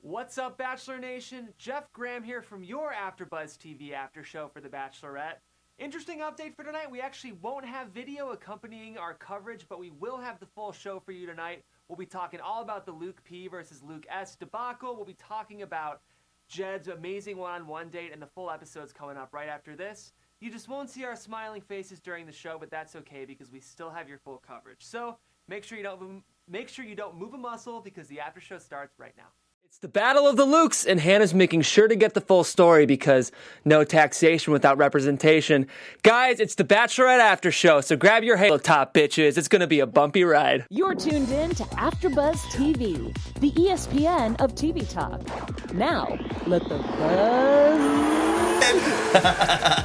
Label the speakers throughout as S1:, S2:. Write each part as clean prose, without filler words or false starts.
S1: What's up, Bachelor Nation? Jeff Graham here from your AfterBuzz TV after show for The Bachelorette. Interesting update for tonight. We actually won't have video accompanying our coverage, but we will have the full show for you tonight. We'll be talking all about the Luke P versus Luke S debacle. We'll be talking about Jed's amazing one-on-one date, and the full episode's coming up right after this. You just won't see our smiling faces during the show, but that's okay because we still have your full coverage. So make sure you don't move a muscle because the after show starts right now. It's the Battle of the Lukes, and Hannah's making sure to get the full story because no taxation without representation. Guys, it's the Bachelorette After Show, so grab your halo top, bitches. It's going to be a bumpy ride.
S2: You're tuned in to AfterBuzz TV, the ESPN of TV talk. Now, let the buzz...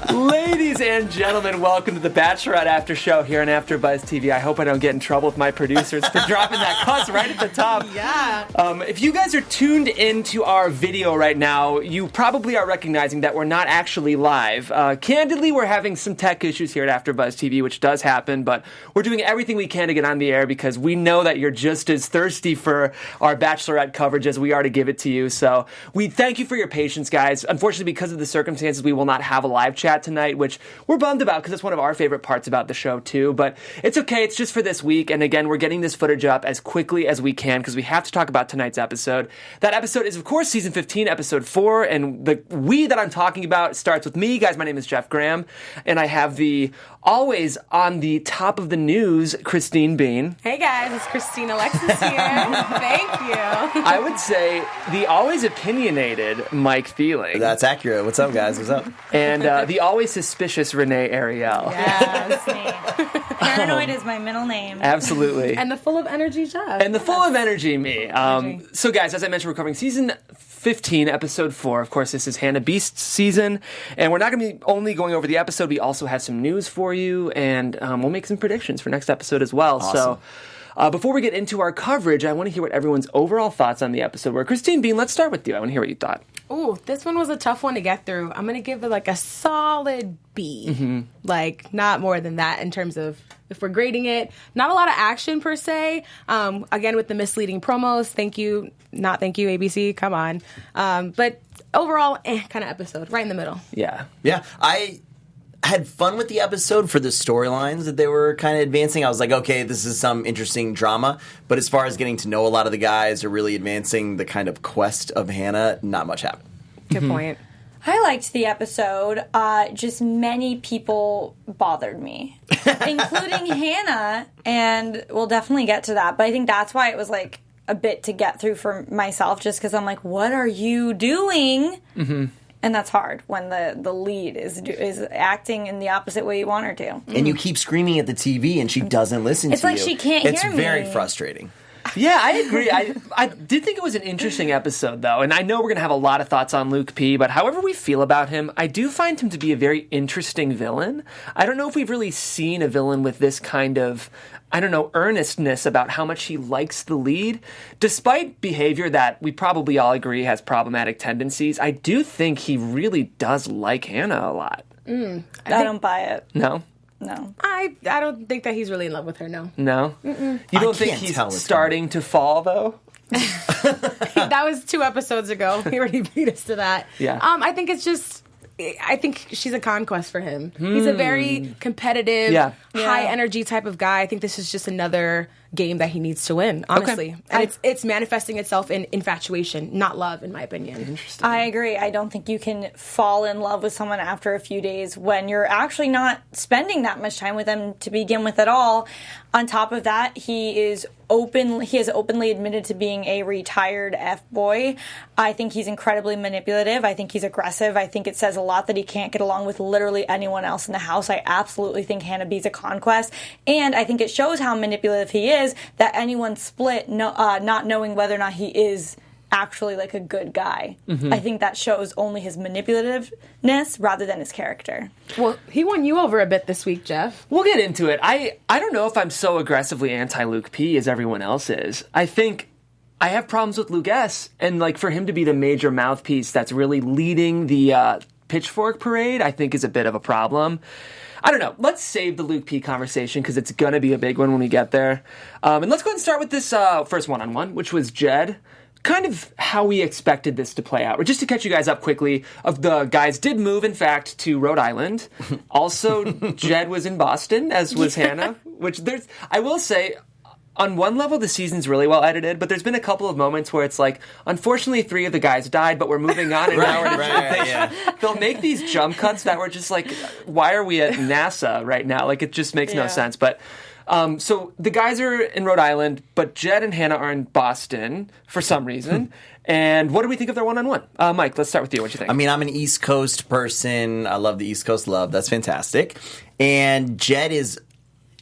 S1: Ladies and gentlemen, welcome to the Bachelorette After Show here on AfterBuzz TV. I hope I don't get in trouble with my producers for dropping that cuss right at the top.
S3: Yeah.
S1: If you guys are tuned into our video right now, you probably are recognizing that we're not actually live. Candidly, we're having some tech issues here at AfterBuzz TV, which does happen, but we're doing everything we can to get on the air because we know that you're just as thirsty for our Bachelorette coverage as we are to give it to you. So we thank you for your patience, guys. Unfortunately, because of the circumstances, we will not have a live chat tonight, which we're bummed about because it's one of our favorite parts about the show too, but it's okay. It's just for this week. And again, we're getting this footage up as quickly as we can because we have to talk about tonight's episode. That episode is, of course, season 15, episode 4, and the we that I'm talking about starts with me. Guys, my name is Jeff Graham, and I have the always on the top of the news, Christine Bean.
S3: Hey guys, it's Christine Alexis here. Thank you.
S1: I would say the always opinionated Mike Theiling.
S4: That's accurate. What's up, guys? What's up?
S1: And the always suspicious Renee Ariel.
S5: Yeah, that's me. Paranoid is my middle name.
S1: Absolutely.
S3: And the full of energy Jeff.
S1: And the full of energy me. So guys, as I mentioned, we're covering season 15, episode 4. Of course, this is Hannah Beast's season, and we're not going to be only going over the episode. We also have some news for you, and we'll make some predictions for next episode as well.
S4: Awesome.
S1: So before we get into our coverage, I want to hear what everyone's overall thoughts on the episode were. Christine Bean, let's start with you. I want to hear what you thought.
S3: Ooh, this one was a tough one to get through. I'm going to give it like a solid B.
S1: Mm-hmm.
S3: Like, not more than that in terms of if we're grading it. Not a lot of action per se. Again, with the misleading promos. Thank you. Not thank you, ABC. Come on. But overall, kind of episode. Right in the middle.
S1: Yeah.
S4: Yeah, I had fun with the episode for the storylines that they were kind of advancing. I was like, okay, this is some interesting drama. But as far as getting to know a lot of the guys or really advancing the kind of quest of Hannah, not much happened.
S3: Good point.
S5: I liked the episode. Just many people bothered me, including Hannah, and we'll definitely get to that. But I think that's why it was like a bit to get through for myself, just because I'm like, what are you doing? Mm-hmm. And that's hard when the lead is acting in the opposite way you want her to.
S4: And you keep screaming at the TV and she doesn't listen to you.
S5: It's like she can't hear me.
S4: It's very frustrating.
S1: Yeah, I agree. I did think it was an interesting episode, though, and I know we're going to have a lot of thoughts on Luke P, but however we feel about him, I do find him to be a very interesting villain. I don't know if we've really seen a villain with this kind of, earnestness about how much he likes the lead. Despite behavior that we probably all agree has problematic tendencies, I do think he really does like Hannah a lot.
S5: I don't buy it.
S1: No?
S5: No.
S3: I don't think that he's really in love with her, no.
S1: No? Mm-mm. You don't think he's starting to fall, though?
S3: That was 2 episodes ago. He already beat us to that.
S1: Yeah.
S3: I think it's just... I think she's a conquest for him. He's a very competitive, high-energy type of guy. I think this is just another game that he needs to win, honestly. Okay. And it's manifesting itself in infatuation, not love, in my opinion.
S1: Interesting.
S5: I agree. I don't think you can fall in love with someone after a few days when you're actually not spending that much time with them to begin with at all. On top of that, he has openly admitted to being a retired F-boy. I think he's incredibly manipulative. I think he's aggressive. I think it says a lot that he can't get along with literally anyone else in the house. I absolutely think Hannah B's a conquest. And I think it shows how manipulative he is that anyone split not knowing whether or not he is actually like a good guy. Mm-hmm. I think that shows only his manipulativeness rather than his character.
S3: Well, he won you over a bit this week, Jeff.
S1: We'll get into it. I don't know if I'm so aggressively anti-Luke P as everyone else is. I think I have problems with Luke S, and like for him to be the major mouthpiece that's really leading the pitchfork parade, I think is a bit of a problem. I don't know. Let's save the Luke P conversation because it's going to be a big one when we get there. And let's go ahead and start with this first one-on-one, which was Jed kind of how we expected this to play out. Or just to catch you guys up quickly, of the guys did move, in fact, to Rhode Island. Also, Jed was in Boston, as was Hannah. Which I will say, on one level, the season's really well edited, but there's been a couple of moments where it's like, unfortunately, 3 of the guys died, but we're moving on an hour. They'll make these jump cuts that were just like, why are we at NASA right now? Like, it just makes no sense. But so the guys are in Rhode Island, but Jed and Hannah are in Boston for some reason. And what do we think of their one-on-one? Mike, let's start with you. What do you think?
S4: I mean, I'm an East Coast person. I love the East Coast love. That's fantastic. And Jed is...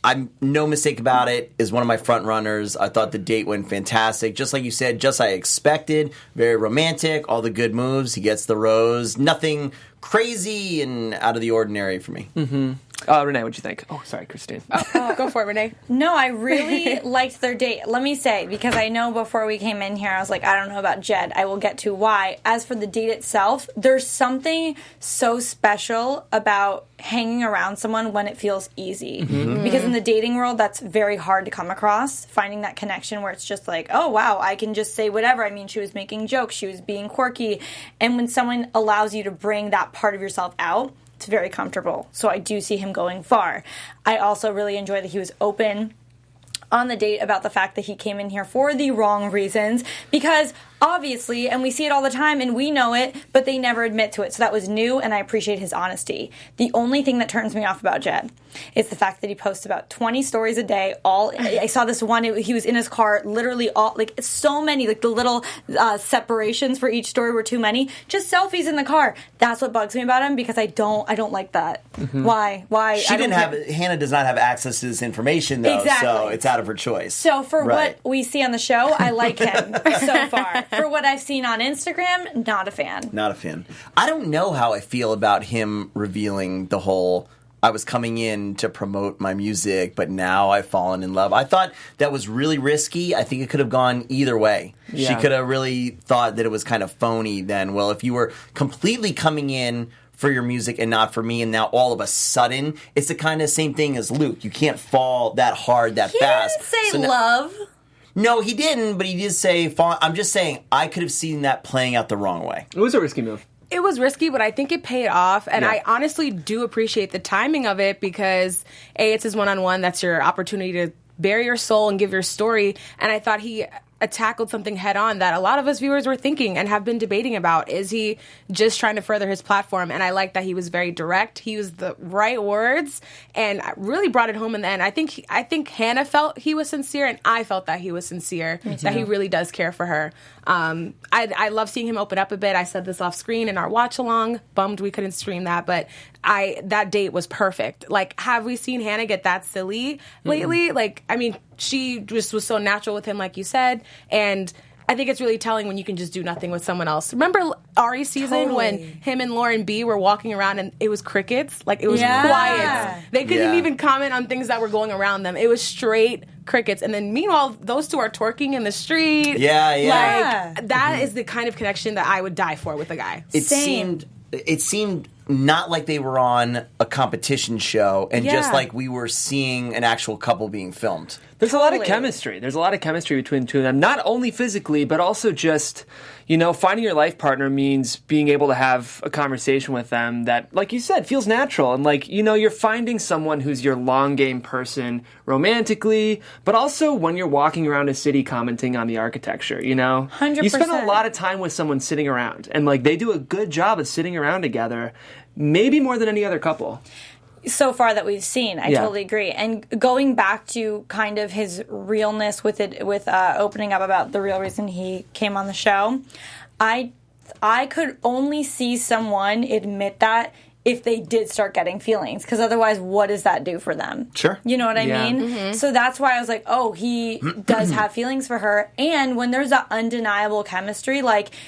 S4: I'm no mistake about it, is one of my front runners. I thought the date went fantastic. Just like you said, just I expected. Very romantic, all the good moves. He gets the rose. Nothing crazy and out of the ordinary for me.
S1: Mm-hmm. Renee, what'd you think? Oh, sorry, Christine.
S3: Go for it, Renee.
S5: No, I really liked their date. Let me say, because I know before we came in here, I was like, I don't know about Jed. I will get to why. As for the date itself, there's something so special about hanging around someone when it feels easy. Mm-hmm. Because in the dating world, that's very hard to come across. Finding that connection where it's just like, oh, wow, I can just say whatever. I mean, she was making jokes. She was being quirky. And when someone allows you to bring that part of yourself out, it's very comfortable. So I do see him going far. I also really enjoy that he was open on the date about the fact that he came in here for the wrong reasons, because obviously, and we see it all the time and we know it, but they never admit to it. So that was new, and I appreciate his honesty. The only thing that turns me off about Jed is the fact that he posts about 20 stories a day. I saw this one, he was in his car, literally all, like, so many, like the little separations for each story were too many. Just selfies in the car. That's what bugs me about him, because I don't like that. Mm-hmm. Why?
S4: Hannah does not have access to this information, though, so it's out of her choice.
S5: So for what we see on the show, I like him so far. For what I've seen on Instagram, not a fan.
S4: Not a fan. I don't know how I feel about him revealing the whole, I was coming in to promote my music, but now I've fallen in love. I thought that was really risky. I think it could have gone either way. Yeah. She could have really thought that it was kind of phony then. Well, if you were completely coming in for your music and not for me, and now all of a sudden, it's the kind of same thing as Luke. You can't fall that hard that fast.
S5: He didn't say love.
S4: No, he didn't, but he did say, I'm just saying, I could have seen that playing out the wrong way.
S1: It was a risky move.
S3: It was risky, but I think it paid off, and I honestly do appreciate the timing of it, because A, it's his one-on-one, that's your opportunity to bare your soul and give your story, and I thought he tackled something head-on that a lot of us viewers were thinking and have been debating about. Is he just trying to further his platform? And I like that he was very direct. He used the right words and really brought it home in the end. I think Hannah felt he was sincere, and I felt that he was sincere, that he really does care for her. I love seeing him open up a bit. I said this off screen in our watch-along. Bummed we couldn't stream that, but that date was perfect. Like, have we seen Hannah get that silly lately? Like, I mean, she just was so natural with him, like you said, and I think it's really telling when you can just do nothing with someone else. Remember Ari's season when him and Lauren B were walking around and it was crickets? Like, it was quiet. They couldn't even comment on things that were going around them. It was straight crickets. And then meanwhile, those two are twerking in the street. Like, that is the kind of connection that I would die for with a guy.
S4: It seemed not like they were on a competition show, and just like we were seeing an actual couple being filmed.
S1: There's a lot of chemistry. There's a lot of chemistry between the two of them, not only physically, but also just, finding your life partner means being able to have a conversation with them that, like you said, feels natural. And you're finding someone who's your long game person romantically, but also when you're walking around a city commenting on the architecture,
S5: 100%.
S1: You spend a lot of time with someone sitting around, and they do a good job of sitting around together, maybe more than any other couple.
S5: So far that we've seen, I totally agree. And going back to kind of his realness with opening up about the real reason he came on the show, I could only see someone admit that if they did start getting feelings, because otherwise, what does that do for them?
S4: Sure.
S5: You know what I mean? Mm-hmm. So that's why I was like, oh, he does have feelings for her. And when there's that undeniable chemistry,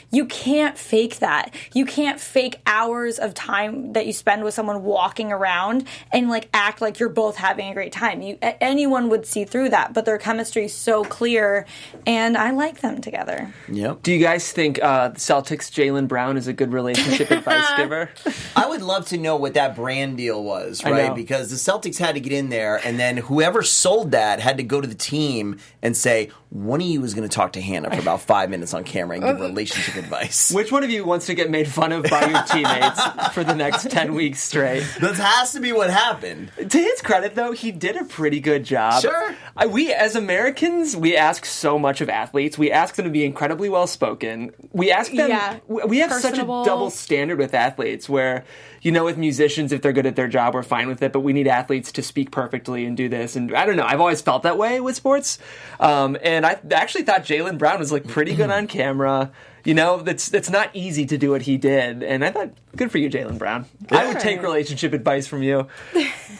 S5: you can't fake that. You can't fake hours of time that you spend with someone walking around and, act like you're both having a great time. Anyone would see through that, but their chemistry is so clear, and I like them together.
S4: Yep.
S1: Do you guys think Celtics Jaylen Brown is a good relationship advice giver?
S4: I would love to know what that brand deal was, right? Because the Celtics had to get in there, and then whoever sold that had to go to the team and say, one of you is going to talk to Hannah for about 5 minutes on camera and give relationship advice.
S1: Which one of you wants to get made fun of by your teammates for the next 10 weeks straight?
S4: That has to be what happened.
S1: To his credit, though, he did a pretty good job.
S4: Sure.
S1: We, as Americans, we ask so much of athletes. We ask them to be incredibly well-spoken. We ask them... We have such a double standard with athletes where, with musicians, if they're good at their job, we're fine with it, but we need athletes to speak perfectly and do this. And I don't know. I've always felt that way with sports. And I actually thought Jaylen Brown was pretty good on camera. It's not easy to do what he did. And I thought, good for you, Jaylen Brown. Yeah. I would take relationship advice from you.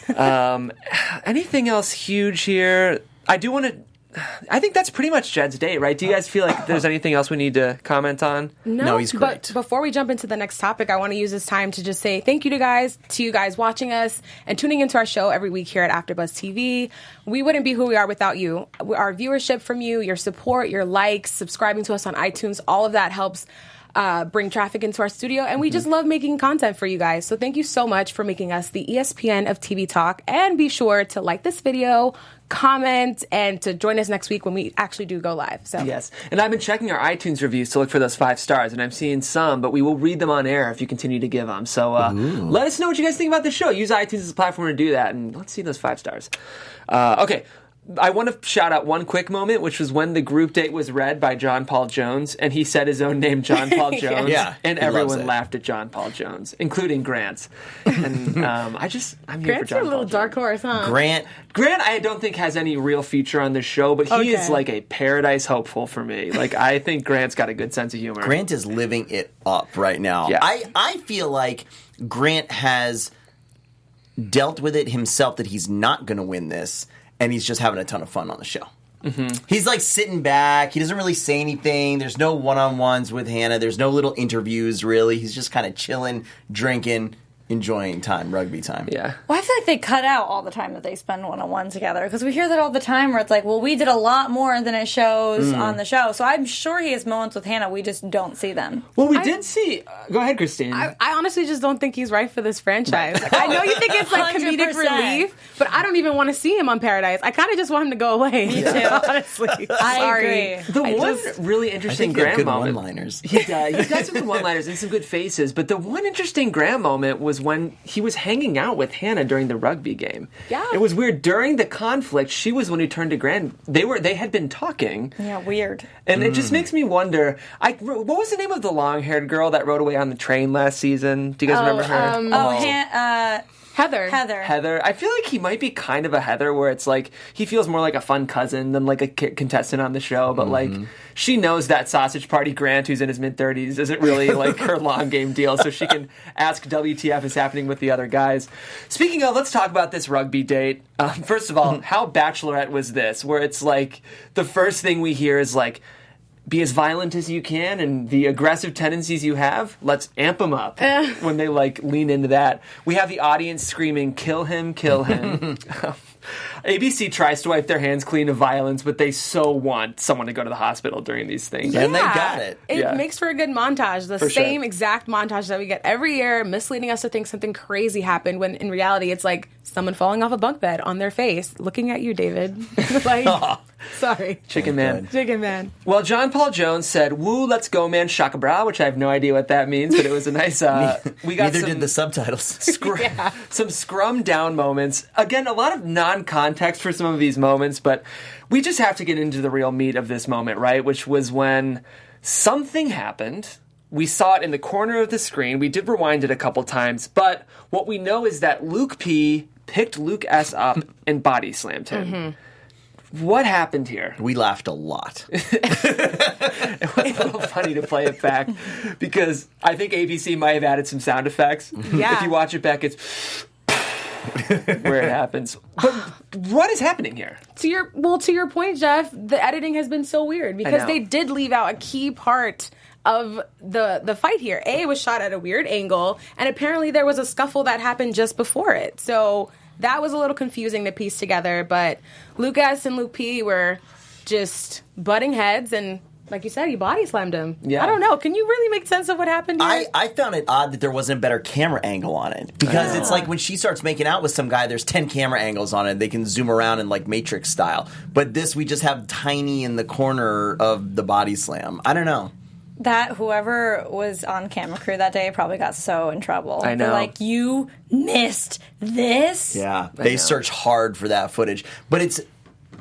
S1: Anything else huge here? I think that's pretty much Jed's date, right? Do you guys feel like there's anything else we need to comment on?
S4: No, he's great.
S3: But before we jump into the next topic, I want to use this time to just say thank you to you guys watching us and tuning into our show every week here at AfterBuzz TV. We wouldn't be who we are without you. Our viewership from you, your support, your likes, subscribing to us on iTunes, all of that helps bring traffic into our studio, and we just love making content for you guys. So thank you so much for making us the ESPN of TV talk, and be sure to like this video, comment, and to join us next week when we actually do go live. So
S1: yes, and I've been checking our iTunes reviews to look for those 5 stars, and I'm seeing some, but we will read them on air if you continue to give them. So let us know what you guys think about the show. Use iTunes as a platform to do that, and let's see those 5 stars. Okay. I want to shout out one quick moment, which was when the group date was read by John Paul Jones, and he said his own name, John Paul Jones, and everyone laughed at John Paul Jones, including Grant. And I'm here
S3: Grant's
S1: for John Paul
S3: a little
S1: Jones.
S3: dark horse, huh?
S4: Grant,
S1: I don't think has any real future on this show, but he is like a paradise hopeful for me. I think Grant's got a good sense of humor.
S4: Grant is living it up right now.
S1: Yeah.
S4: I feel like Grant has dealt with it himself that he's not going to win this, and he's just having a ton of fun on the show. Mm-hmm. He's sitting back. He doesn't really say anything. There's no one-on-ones with Hannah. There's no little interviews, really. He's just kind of chilling, drinking, enjoying rugby time.
S1: Yeah.
S5: Well, I feel like they cut out all the time that they spend one-on-one together, because we hear that all the time where it's we did a lot more than it shows on the show. So I'm sure he has moments with Hannah. We just don't see them.
S1: Well, we did see... go ahead, Christine.
S3: I honestly just don't think he's right for this franchise. I know you think it's comedic
S5: 100%.
S3: relief, but I don't even want to see him on Paradise. I kind of just want him to go away. Me too. Honestly.
S5: I agree.
S1: The one really interesting Graham moment...
S4: one-liners.
S1: He's got some good one-liners and some good faces, but the one interesting Graham moment was when he was hanging out with Hannah during the rugby game.
S3: Yeah.
S1: It was weird. During the conflict, she was the one who turned to Graham. They had been talking.
S5: Yeah, weird.
S1: And it just makes me wonder, what was the name of the long-haired girl that rode away on the train last season? Do you guys remember her? Heather. I feel like he might be kind of a Heather, where it's he feels more like a fun cousin than a contestant on the show, but she knows that sausage party Grant, who's in his mid-30s, isn't really her long game deal, so she can ask WTF is happening with the other guys. Speaking of, let's talk about this rugby date. First of all, how Bachelorette was this, where it's the first thing we hear is be as violent as you can, and the aggressive tendencies you have, let's amp them up. When they lean into that, we have the audience screaming, "Kill him, kill him." ABC tries to wipe their hands clean of violence, but they so want someone to go to the hospital during these things.
S4: And they got it.
S3: It makes for a good montage. The same exact montage that we get every year, misleading us to think something crazy happened, when in reality it's someone falling off a bunk bed on their face, looking at you, David. Sorry.
S1: Chicken man. Well, John Paul Jones said, "Woo, let's go, man, shaka bra," which I have no idea what that means, but it was a nice... we got
S4: Neither did the subtitles.
S1: Some scrum down moments. Again, a lot of non-context for some of these moments, but we just have to get into the real meat of this moment, right? Which was when something happened. We saw it in the corner of the screen. We did rewind it a couple times, but what we know is that Luke P picked Luke S up and body slammed him. Mm-hmm. What happened here?
S4: We laughed a lot.
S1: It was a little funny to play it back because I think ABC might have added some sound effects.
S3: Yeah.
S1: If you watch it back, it's where it happens. But what is happening here?
S3: To your point, Jeff, the editing has been so weird because they did leave out a key part of the fight here. It was shot at a weird angle, and apparently there was a scuffle that happened just before it. So that was a little confusing to piece together, but Lucas and Luke P were just butting heads, and like you said, he body slammed him.
S1: Yeah.
S3: I don't know. Can you really make sense of what happened here?
S4: I found it odd that there wasn't a better camera angle on it. Because it's like when she starts making out with some guy, there's 10 camera angles on it. They can zoom around in like Matrix style. But this, we just have tiny in the corner of the body slam. I don't know.
S5: That whoever was on camera crew that day probably got so in trouble.
S1: I know.
S5: They're like, you missed this?
S4: Yeah, they search hard for that footage. But it's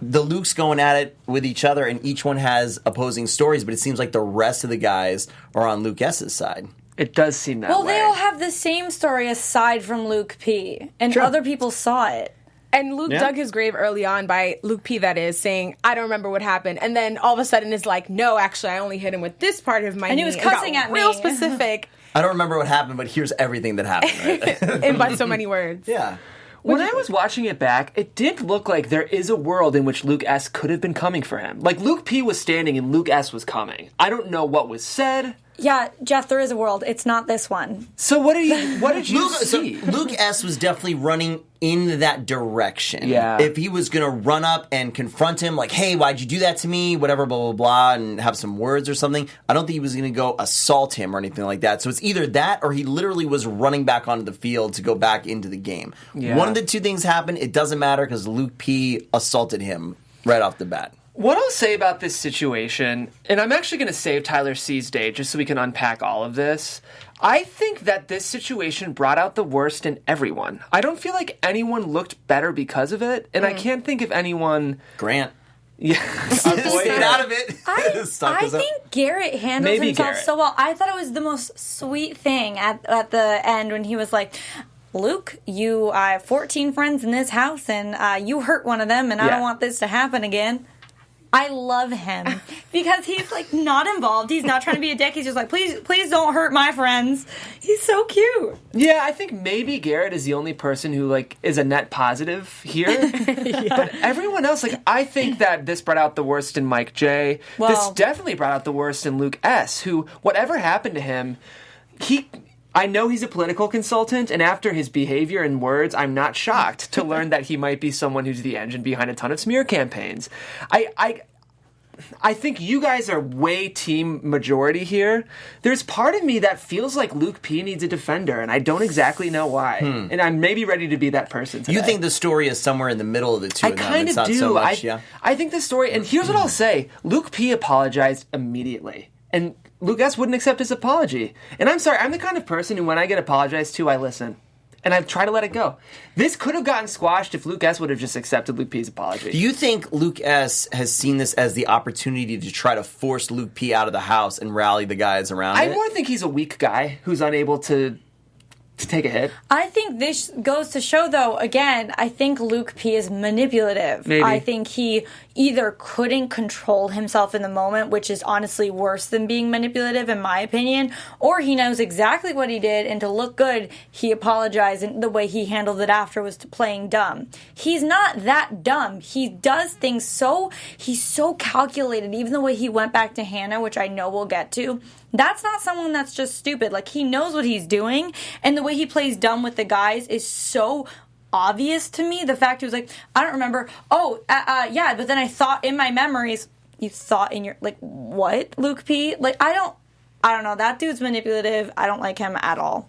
S4: the Luke's going at it with each other, and each one has opposing stories, but it seems like the rest of the guys are on Luke S's side.
S1: It does seem that way.
S5: Well, they all have the same story aside from Luke P. And other people saw it.
S3: And Luke dug his grave early on by Luke P, that is, saying, I don't remember what happened. And then all of a sudden it's like, no, actually, I only hit him with this part of my knee.
S5: And he was cussing at me.
S3: Real specific.
S4: I don't remember what happened, but here's everything that happened. Right?
S3: in by so many words.
S4: Yeah.
S1: When I was watching it back, it did look like there is a world in which Luke S. could have been coming for him. Like, Luke P was standing and Luke S. was coming. I don't know what was said.
S5: Yeah, Jeff, there is a world. It's not this one.
S1: So what did you see?
S4: So Luke S. was definitely running in that direction.
S1: Yeah.
S4: If he was going to run up and confront him, like, hey, why'd you do that to me? Whatever, blah, blah, blah, and have some words or something. I don't think he was going to go assault him or anything like that. So it's either that or he literally was running back onto the field to go back into the game.
S1: Yeah.
S4: One of the two things happened. It doesn't matter because Luke P. assaulted him right off the bat.
S1: What I'll say about this situation, and I'm actually going to save Tyler C's day just so we can unpack all of this. I think that this situation brought out the worst in everyone. I don't feel like anyone looked better because of it, and I can't think of anyone...
S4: Grant.
S1: Yeah.
S4: Stayed out of it.
S5: I think Garrett handled himself so well. I thought it was the most sweet thing at the end when he was like... Luke, I have 14 friends in this house, and you hurt one of them, and I don't want this to happen again. I love him because he's like not involved. He's not trying to be a dick. He's just like, please don't hurt my friends. He's so cute.
S1: Yeah, I think maybe Garrett is the only person who like is a net positive here. But everyone else, like, I think that this brought out the worst in Mike J.
S5: Well,
S1: this definitely brought out the worst in Luke S. Who, whatever happened to him, I know he's a political consultant, and after his behavior and words, I'm not shocked to learn that he might be someone who's the engine behind a ton of smear campaigns. I think you guys are way team majority here. There's part of me that feels like Luke P needs a defender, and I don't exactly know why. And I'm maybe ready to be that person today.
S4: You think the story is somewhere in the middle of the two
S1: I
S4: of them?
S1: kind
S4: It's
S1: of
S4: not
S1: do.
S4: so much,
S1: I think the story, and here's what I'll say. Luke P apologized immediately. And Luke S wouldn't accept his apology. And I'm sorry, I'm the kind of person who when I get apologized to, I listen. And I try to let it go. This could have gotten squashed if Luke S would have just accepted Luke P's apology.
S4: Do you think Luke S has seen this as the opportunity to try to force Luke P out of the house and rally the guys around
S1: I
S4: it?
S1: more think he's a weak guy who's unable to take a hit.
S5: I think this goes to show, though, again, I think Luke P is manipulative.
S1: Maybe.
S5: I think he either couldn't control himself in the moment, which is honestly worse than being manipulative, in my opinion, or he knows exactly what he did, and to look good, he apologized, and the way he handled it after was playing dumb. He's not that dumb. He does things he's so calculated, even the way he went back to Hannah, which I know we'll get to. That's not someone that's just stupid. Like, he knows what he's doing, and the way he plays dumb with the guys is so obvious to me. The fact he was like, I don't remember. Yeah, but then I thought in my memories. You thought in your, like, what, Luke P? Like, I don't know. That dude's manipulative. I don't like him at all.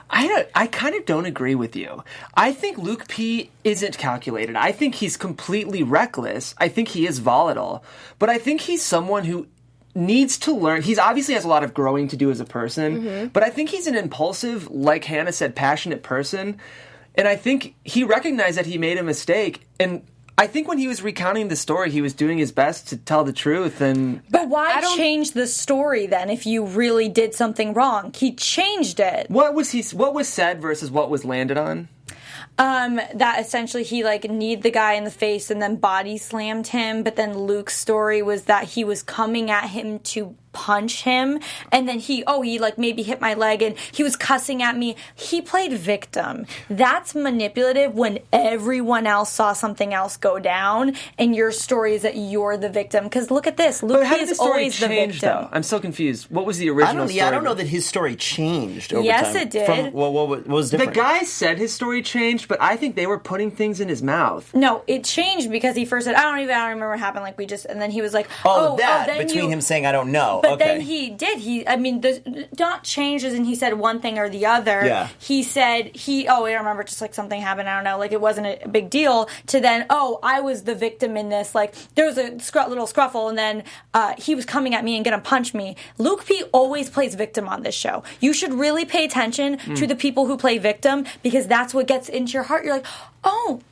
S1: I kind of don't agree with you. I think Luke P isn't calculated. I think he's completely reckless. I think he is volatile. But I think he's someone who needs to learn. He's obviously has a lot of growing to do as a person, but I think he's an impulsive, like Hannah said, passionate person. And I think he recognized that he made a mistake. And I think when he was recounting the story, he was doing his best to tell the truth. But
S5: why change the story then if you really did something wrong? He changed it.
S1: What was said versus what was landed on?
S5: That essentially he kneed the guy in the face and then body slammed him, but then Luke's story was that he was coming at him to punch him, and then he like maybe hit my leg and he was cussing at me. He played victim. That's manipulative when everyone else saw something else go down, and your story is that you're the victim. Because look at this, Luke is always the victim.
S1: Though? I'm so confused. What was the original story?
S4: I don't know that his story changed over time.
S5: Yes, it did.
S4: What was different?
S1: The guy said his story changed, but I think they were putting things in his mouth.
S5: No, it changed because he first said, I don't remember what happened. Like and then he was like,
S4: between him saying I don't know.
S5: But then he did. Not changed as in he said one thing or the other.
S4: Yeah.
S5: He said I don't remember, just like something happened, I don't know, like it wasn't a big deal, to then, I was the victim in this, like there was a little scruffle and then he was coming at me and gonna punch me. Luke P always plays victim on this show. You should really pay attention to the people who play victim, because that's what gets into your heart. You're like,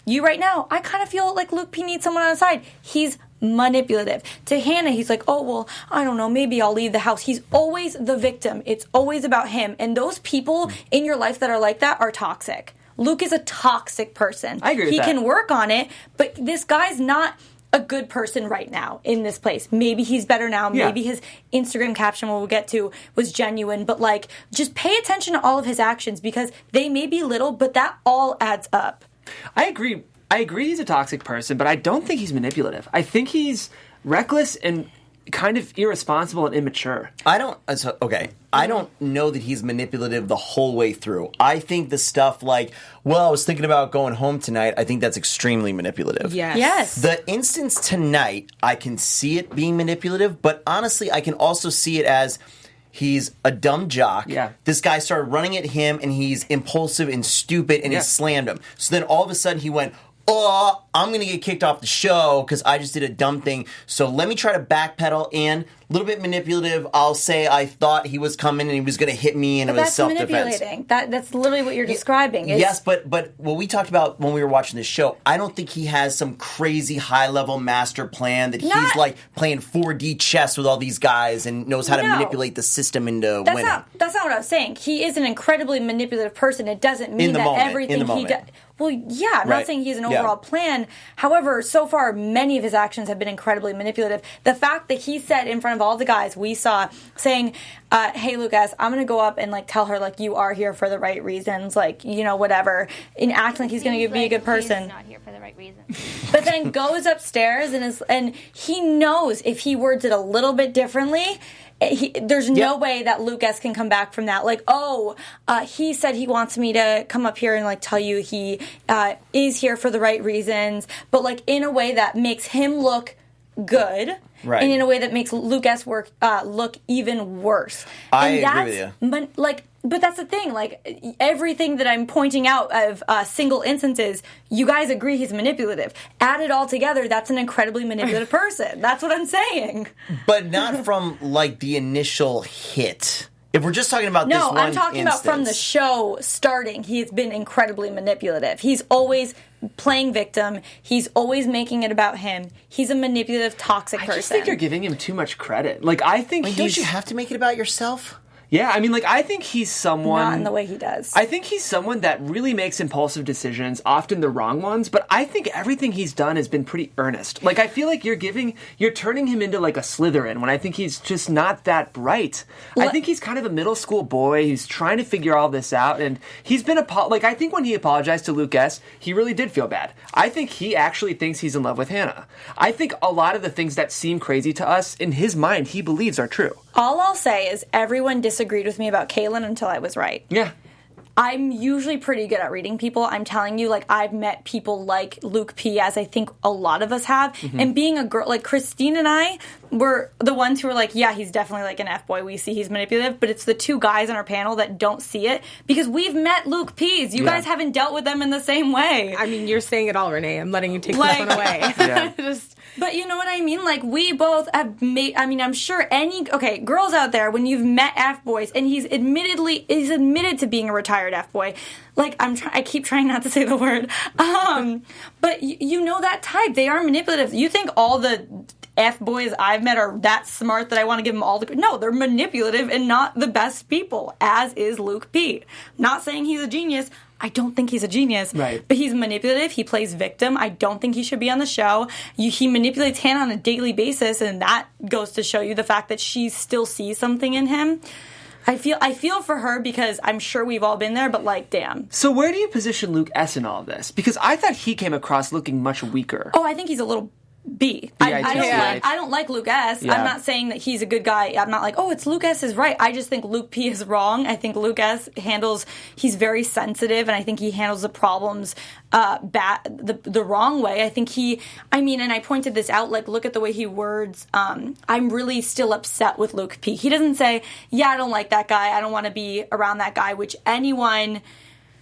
S5: you right now, I kind of feel like Luke P needs someone on the side. He's manipulative. To Hannah, he's like, I don't know, maybe I'll leave the house. He's always the victim. It's always about him. And those people in your life that are like that are toxic. Luke is a toxic person.
S1: I agree with that.
S5: He can work on it, but this guy's not a good person right now in this place. Maybe he's better now.
S1: Yeah.
S5: Maybe his Instagram caption, we'll get to, was genuine. But like, just pay attention to all of his actions, because they may be little, but that all adds up.
S1: I agree he's a toxic person, but I don't think he's manipulative. I think he's reckless and kind of irresponsible and immature.
S4: I don't know that he's manipulative the whole way through. I think the stuff like, I was thinking about going home tonight, I think that's extremely manipulative.
S5: Yes.
S4: The instance tonight, I can see it being manipulative, but honestly, I can also see it as he's a dumb jock.
S1: Yeah.
S4: This guy started running at him, and he's impulsive and stupid, and he slammed him. So then all of a sudden he went, I'm going to get kicked off the show because I just did a dumb thing. So let me try to backpedal, and a little bit manipulative. I'll say I thought he was coming and he was going to hit me, and it was self-defense.
S5: Manipulating. That's literally what you're describing.
S4: Yes, but what we talked about when we were watching this show, I don't think he has some crazy high-level master plan that he's like playing 4D chess with all these guys and knows how to manipulate the system into winning.
S5: That's not what I was saying. He is an incredibly manipulative person. It doesn't mean that everything he does. Well, yeah, I'm not saying he has an overall plan. However, so far, many of his actions have been incredibly manipulative. The fact that he said in front of all the guys we saw, saying, hey, Lucas, I'm going to go up and like tell her like you are here for the right reasons, like, whatever, and acting like he's going to be a good person.
S6: He's not here for the right reasons.
S5: But then goes upstairs and he knows if he words it a little bit differently, there's no way that Lucas can come back from that. Like, he said he wants me to come up here and like tell you he is here for the right reasons, but like in a way that makes him look good, right, and in a way that makes Lucas look even worse.
S4: I agree with you.
S5: But that's the thing. Like everything that I'm pointing out of single instances, you guys agree he's manipulative. Add it all together, that's an incredibly manipulative person. That's what I'm saying.
S4: But not from like the initial hit. If we're just talking about this one
S5: I'm talking
S4: instance.
S5: about from the show starting. He's been incredibly manipulative. He's always playing victim. He's always making it about him. He's a manipulative, toxic person.
S1: I just think you're giving him too much credit. Like, I think
S4: don't you have to make it about yourself?
S1: Yeah, I mean, like, I think he's someone...
S5: Not in the way he does.
S1: I think he's someone that really makes impulsive decisions, often the wrong ones, but I think everything he's done has been pretty earnest. Like, I feel like you're turning him into, like, a Slytherin when I think he's just not that bright. I think he's kind of a middle school boy who's trying to figure all this out, and he's been... I think when he apologized to Lucas, he really did feel bad. I think he actually thinks he's in love with Hannah. I think a lot of the things that seem crazy to us, in his mind, he believes are true.
S5: All I'll say is everyone disagreed with me about Kaylin until I was right.
S1: Yeah.
S5: I'm usually pretty good at reading people. I'm telling you, like, I've met people like Luke P, as I think a lot of us have. Mm-hmm. And being a girl, like, Christine and I were the ones who were like, yeah, he's definitely like an F-boy. We see he's manipulative. But it's the two guys on our panel that don't see it because we've met Luke P's. You guys haven't dealt with them in the same way.
S3: I mean, you're saying it all, Renee. I'm letting you take this one away.
S5: But you know what I mean? Like, we both have made... I mean, I'm sure girls out there, when you've met F-boys, and he's admitted to being a retired F-boy. Like, I keep trying not to say the word. But you know that type. They are manipulative. You think all the F-boys I've met are that smart that I want to give them all the... No, they're manipulative and not the best people, as is Luke P. Not saying he's a genius. I don't think he's a genius.
S1: Right.
S5: But he's manipulative. He plays victim. I don't think he should be on the show. He manipulates Hannah on a daily basis, and that goes to show you the fact that she still sees something in him. I feel for her because I'm sure we've all been there, but like, damn.
S1: So where do you position Luke S in all this? Because I thought he came across looking much weaker.
S5: Oh, I think he's a little B. I don't like Luke S.
S1: Yeah.
S5: I'm not saying that he's a good guy. I'm not like, oh, it's Luke S is right. I just think Luke P is wrong. I think Luke S he's very sensitive, and I think he handles the problems the wrong way. I think and I pointed this out, like, look at the way he words, I'm really still upset with Luke P. He doesn't say, yeah, I don't like that guy. I don't want to be around that guy, which anyone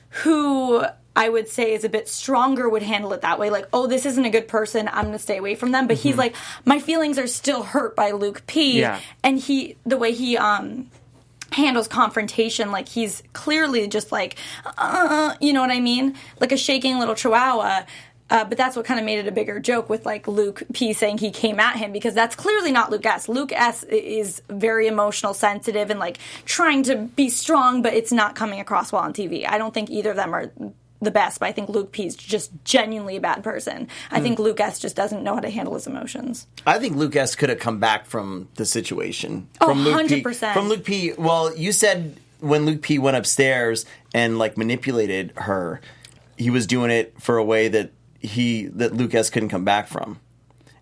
S5: who I would say is a bit stronger would handle it that way. Like, oh, this isn't a good person, I'm going to stay away from them. But he's like, my feelings are still hurt by Luke P. Yeah. And the way he handles confrontation, like, he's clearly just like, you know what I mean? Like a shaking little chihuahua. But that's what kind of made it a bigger joke with, like, Luke P saying he came at him, because that's clearly not Luke S. Luke S is very emotional, sensitive, and, like, trying to be strong, but it's not coming across well on TV. I don't think either of them are the best, but I think Luke P is just genuinely a bad person. I think Luke S just doesn't know how to handle his emotions.
S4: I think Luke S could have come back from the situation.
S5: Oh,
S4: from Luke
S5: 100%.
S4: From Luke P. Well, you said when Luke P went upstairs and, like, manipulated her, he was doing it for a way that Luke S couldn't come back from.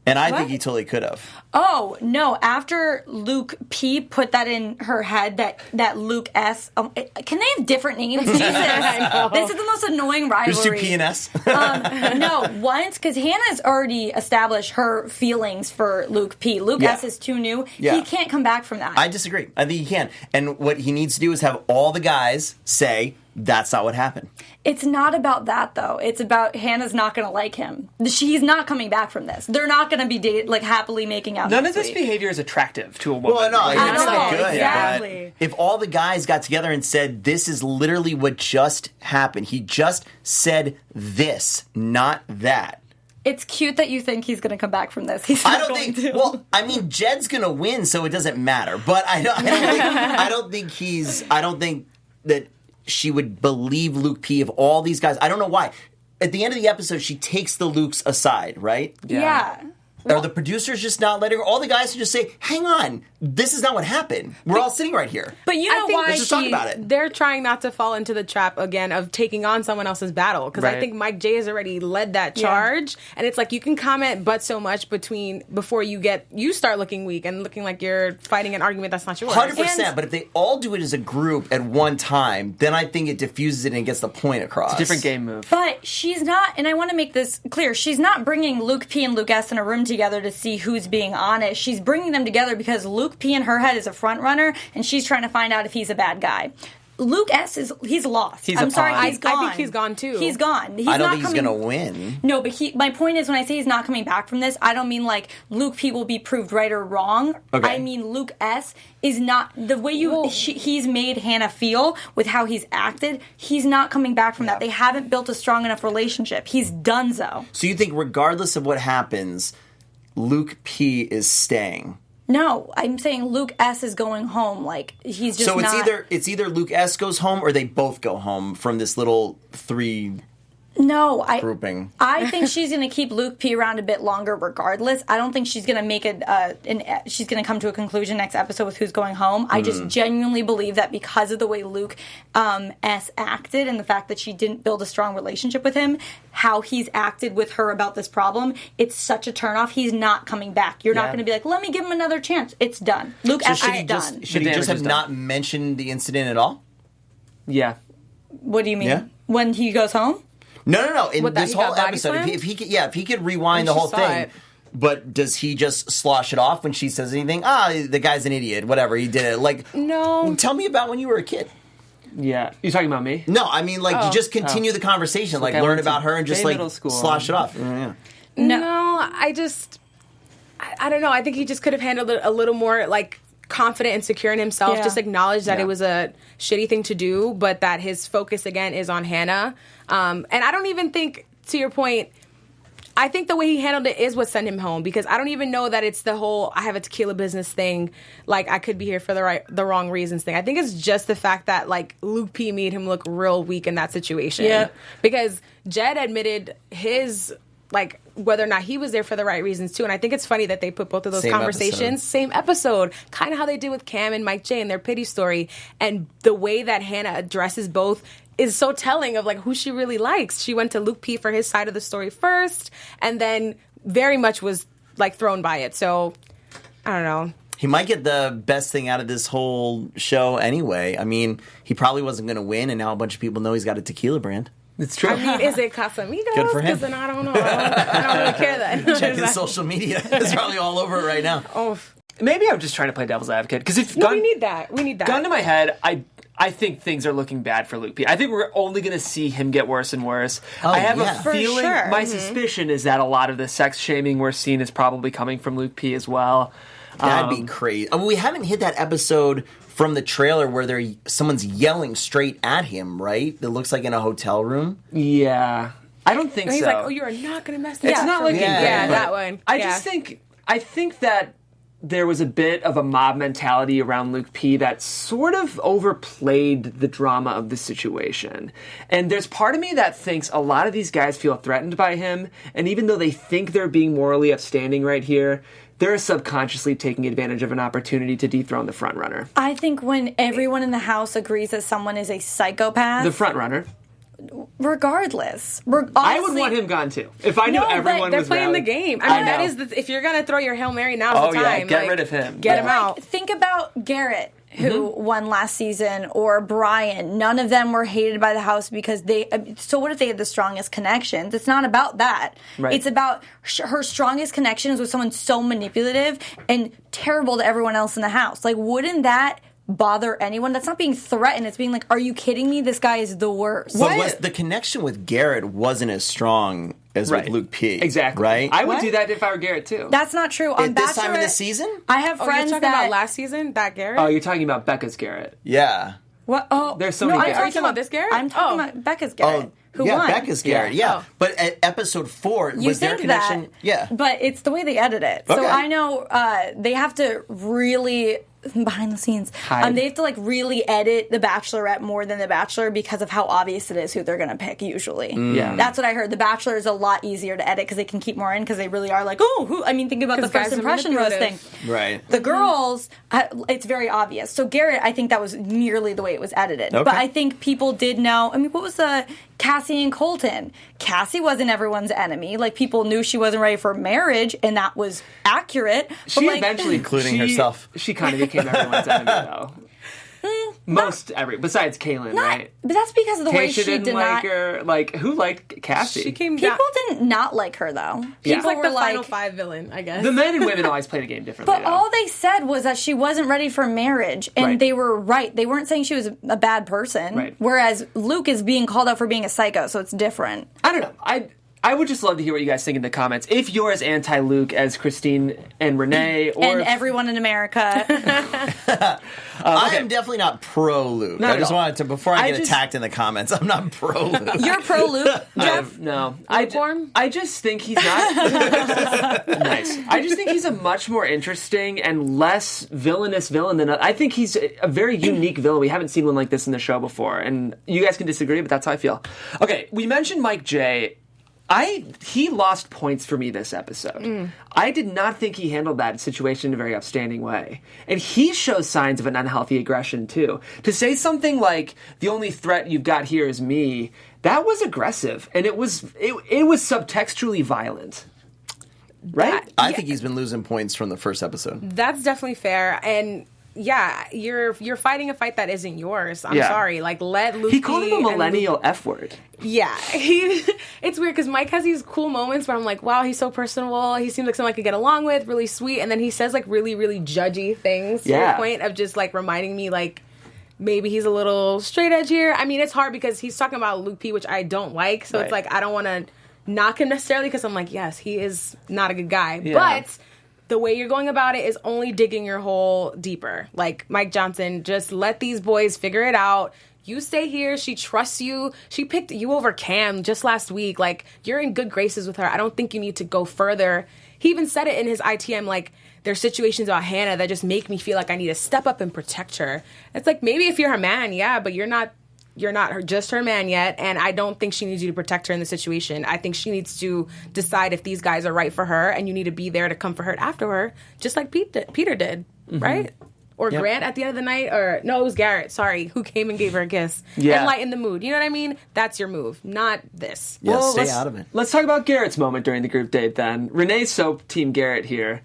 S4: And I think he totally could have.
S5: Oh, no. After Luke P put that in her head that Luke S... can they have different names? Jesus. This is the most annoying rivalry.
S4: There's 2 P and S?
S5: No, once, because Hannah's already established her feelings for Luke P. Luke S is too new. Yeah. He can't come back from that.
S4: I disagree. I think he can. And what he needs to do is have all the guys say, that's not what happened.
S5: It's not about that, though. It's about Hannah's not going to like him. She's not coming back from this. They're not going to be happily making out.
S1: None of this behavior is attractive to a woman.
S4: Well, no, it's not good.
S5: Exactly.
S4: But if all the guys got together and said, this is literally what just happened. He just said this, not that.
S5: It's cute that you think he's going to come back from this. He's
S4: I
S5: not
S4: don't
S5: going
S4: think.
S5: to.
S4: Well, I mean, Jed's going to win, so it doesn't matter. But I don't think that she would believe Luke P of all these guys. I don't know why. At the end of the episode, she takes the Lukes aside, right?
S5: Yeah.
S4: Are the producers just not letting her? All the guys who just say, hang on, this is not what happened. We're all sitting right here.
S3: But you know why
S4: let's just talk about it.
S3: They're trying not to fall into the trap again of taking on someone else's battle. Because I think Mike J has already led that charge. Yeah. And it's like you can comment but so much before you start looking weak and looking like you're fighting an argument that's not yours.
S4: 100%. But if they all do it as a group at one time, then I think it diffuses it and gets the point across.
S1: It's a different game move.
S5: But she's not, and I want to make this clear, she's not bringing Luke P and Luke S in a room together to see who's being honest. She's bringing them together because Luke P in her head is a front runner, and she's trying to find out if he's a bad guy. Luke S he's lost.
S1: I'm sorry,
S5: he's gone.
S3: I think he's gone too.
S5: He's gone.
S4: I don't think he's going to win.
S5: No, but my point is when I say he's not coming back from this, I don't mean like Luke P will be proved right or wrong. Okay. I mean Luke S is not the way he's made Hannah feel with how he's acted. He's not coming back from that. They haven't built a strong enough relationship. He's donezo.
S4: So you think regardless of what happens, Luke P is staying?
S5: No, I'm saying Luke S is going home. Like, he's just
S4: it's either Luke S goes home or they both go home from this little grouping.
S5: I think she's going to keep Luke P around a bit longer regardless. I don't think she's going to make she's going to come to a conclusion next episode with who's going home. I just genuinely believe that because of the way Luke S acted and the fact that she didn't build a strong relationship with him, how he's acted with her about this problem, it's such a turnoff. He's not coming back. You're not going to be like, let me give him another chance. It's done. Luke S is done.
S4: Should he just have not mentioned the incident at all?
S1: Yeah.
S5: What do you mean?
S4: Yeah.
S5: When he goes home?
S4: No. In this whole episode, if he could rewind the whole thing. But does he just slosh it off when she says anything? The guy's an idiot. Whatever, he did it. Like, no. Tell me about when you were a kid.
S1: Yeah. You talking about me?
S4: No, I mean, like, you just continue the conversation. Like learn about her and just, like, slosh it off. Yeah.
S3: No, I don't know. I think he just could have handled it a little more, like, confident and secure in himself. Just acknowledge that it was a shitty thing to do, but that his focus, again, is on Hannah. And I don't even think, to your point, I think the way he handled it is what sent him home, because I don't even know that it's the whole I have a tequila business thing, like I could be here for the wrong reasons thing. I think it's just the fact that like Luke P made him look real weak in that situation.
S5: Yeah.
S3: Because Jed admitted his like whether or not he was there for the right reasons too. And I think it's funny that they put both of those conversations, same episode, kind of how they did with Cam and Mike J in their pity story. And the way that Hannah addresses both is so telling of like who she really likes. She went to Luke P for his side of the story first, and then very much was like thrown by it. So I don't know.
S4: He might get the best thing out of this whole show anyway. I mean, he probably wasn't going to win, and now a bunch of people know he's got a tequila brand.
S1: It's true.
S3: I mean, is it Casamigos?
S4: Good for him.
S3: Because then I don't know. I don't really care then.
S4: Check his social media. It's probably all over it right now.
S3: Oh,
S1: Maybe I'm just trying to play devil's advocate, because if
S3: we need that. We need that.
S1: Gun to my head, I think things are looking bad for Luke P. I think we're only going to see him get worse and worse. I have a feeling,
S5: sure.
S1: my suspicion is that a lot of the sex shaming we're seeing is probably coming from Luke P as well.
S4: That'd be crazy. I mean, we haven't hit that episode from the trailer where someone's yelling straight at him, right? That looks like in a hotel room.
S1: Yeah. I don't think
S3: and he's
S1: so.
S3: like, oh, you are not going to mess this up.
S1: It's not looking good.
S3: Yeah, that one.
S1: I think that there was a bit of a mob mentality around Luke P that sort of overplayed the drama of the situation. And there's part of me that thinks a lot of these guys feel threatened by him, and even though they think they're being morally upstanding right here, they're subconsciously taking advantage of an opportunity to dethrone the frontrunner.
S5: I think when everyone in the house agrees that someone is a psychopath...
S1: The frontrunner.
S5: Regardless.
S1: I would want him gone too. If I knew everyone
S3: they're
S1: was
S3: playing
S1: valid.
S3: the game. I mean, that is if you're going to throw your Hail Mary, now's the time.
S1: Get rid of him.
S3: Get him out.
S5: Think about Garrett, who won last season, or Brian. None of them were hated by the house because they... So what if they had the strongest connections? It's not about that.
S1: Right.
S5: It's about her strongest connection is with someone so manipulative and terrible to everyone else in the house. Like, wouldn't that bother anyone? That's not being threatened. It's being like, are you kidding me? This guy is the worst.
S4: But the connection with Garrett wasn't as strong as with Luke P.
S1: Exactly.
S4: Right?
S1: I would do that if I were Garrett too.
S5: That's not true. On
S4: At this time in the season?
S5: I have friends
S3: you're talking about last season? That Garrett?
S1: Oh, you're talking about Becca's Garrett.
S4: Yeah.
S5: What? Oh,
S1: there's so many
S3: Are you
S1: Garretts.
S3: talking about this Garrett?
S5: I'm talking about Becca's Garrett. Who
S4: yeah,
S5: won?
S4: Becca's Garrett, yeah.
S3: Oh.
S4: But at episode 4,
S5: You
S4: was their
S5: think
S4: connection...
S5: that,
S4: yeah.
S5: But it's the way they edit it. So
S4: Okay.
S5: I know they have to really... behind the scenes. They have to like really edit The Bachelorette more than The Bachelor because of how obvious it is who they're going to pick usually.
S1: Yeah.
S5: That's what I heard. The Bachelor is a lot easier to edit because they can keep more in because they really are like, oh, who? I mean, think about the first impression roast thing.
S4: Right.
S5: The girls, it's very obvious. So Garrett, I think that was nearly the way it was edited.
S4: Okay.
S5: But I think people did know. I mean, what was Cassie and Colton? Cassie wasn't everyone's enemy. Like, people knew she wasn't ready for marriage, and that was accurate. But
S1: She
S5: like,
S1: eventually,
S4: including herself.
S1: She kind of became everyone's enemy, though. Besides Kaylin, right?
S5: But that's because of the way
S1: Tasha
S5: she
S1: didn't
S5: did
S1: like
S5: not.
S1: her. Like, who liked Cassie?
S3: She came
S5: People
S3: down.
S5: did not like her though.
S1: Yeah.
S3: She's
S5: People
S3: like
S5: were
S3: the
S5: like,
S3: final 5 villain, I guess.
S1: The men and women always played a game differently.
S5: but all they said was that she wasn't ready for marriage, and
S1: Right.
S5: they were right. They weren't saying she was a bad person.
S1: Right.
S5: Whereas Luke is being called out for being a psycho, so it's different.
S1: I don't know. I would just love to hear what you guys think in the comments. If you're as anti-Luke as Christine and Renee, or
S5: And everyone in America.
S4: I am definitely not pro-Luke.
S1: Not
S4: I
S1: at
S4: just
S1: all.
S4: wanted to, before I get attacked in the comments, I'm not pro-Luke.
S5: You're pro Luke, Jeff.
S1: No,
S3: Lukewarm?
S1: I just think he's not nice. I just think he's a much more interesting and less villainous villain than I think he's a very unique villain. We haven't seen one like this in the show before, and you guys can disagree, but that's how I feel. Okay, we mentioned Mike J. He lost points for me this episode. I did not think he handled that situation in a very upstanding way. And he shows signs of an unhealthy aggression, too. To say something like, the only threat you've got here is me, that was aggressive. And it was subtextually violent. Right?
S4: I think he's been losing points from the first episode.
S3: That's definitely fair. And yeah, you're fighting a fight that isn't yours. I'm sorry. Like, let Luke.
S1: He called him a millennial F word.
S3: Yeah, it's weird because Mike has these cool moments where I'm like, wow, he's so personable. He seems like someone I could get along with, really sweet. And then he says like really, really judgy things to the point of just like reminding me like maybe he's a little straight edge here. I mean, it's hard because he's talking about Luke P, which I don't like. So it's like I don't want to knock him necessarily because I'm like, yes, he is not a good guy.
S1: Yeah.
S3: But the way you're going about it is only digging your hole deeper. Like Mike Johnson, just let these boys figure it out. You stay here. She trusts you. She picked you over Cam just last week. Like, you're in good graces with her. I don't think you need to go further. He even said it in his ITM, like, there's situations about Hannah that just make me feel like I need to step up and protect her. It's like, maybe if you're her man, yeah, but you're not just her man yet, and I don't think she needs you to protect her in the situation. I think she needs to decide if these guys are right for her, and you need to be there to comfort her after her, just like Peter did, right? Or Grant at the end of the night, or no, it was Garrett, sorry, who came and gave her a kiss and lightened the mood. You know what I mean? That's your move, not this.
S4: Yeah, stay out of it.
S1: Let's talk about Garrett's moment during the group date then. Renee's so team Garrett here.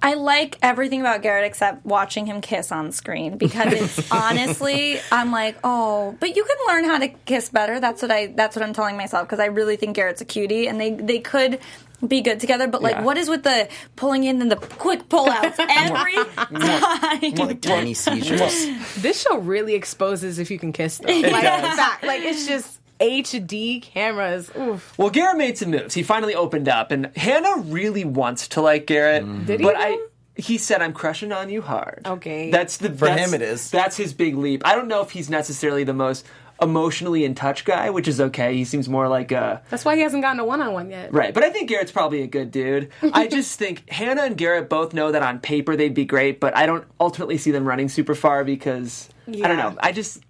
S5: I like everything about Garrett except watching him kiss on screen, because it's honestly, I'm like, oh, but you can learn how to kiss better. That's what I'm telling myself, because I really think Garrett's a cutie, and they could be good together. But like, what is with the pulling in and the quick pullouts every time?
S4: More like tiny seizures.
S3: This show really exposes if you can kiss them. Like it's just HD cameras. Oof.
S1: Well, Garrett made some moves. He finally opened up, and Hannah really wants to like Garrett.
S3: Did he?
S1: But he said, "I'm crushing on you hard."
S3: Okay.
S4: For him it is.
S1: That's his big leap. I don't know if he's necessarily the most emotionally in touch guy, which is okay. He seems more like a...
S3: That's why he hasn't gotten a one-on-one yet.
S1: Right, but I think Garrett's probably a good dude. I just think Hannah and Garrett both know that on paper they'd be great, but I don't ultimately see them running super far because... I don't know. I just...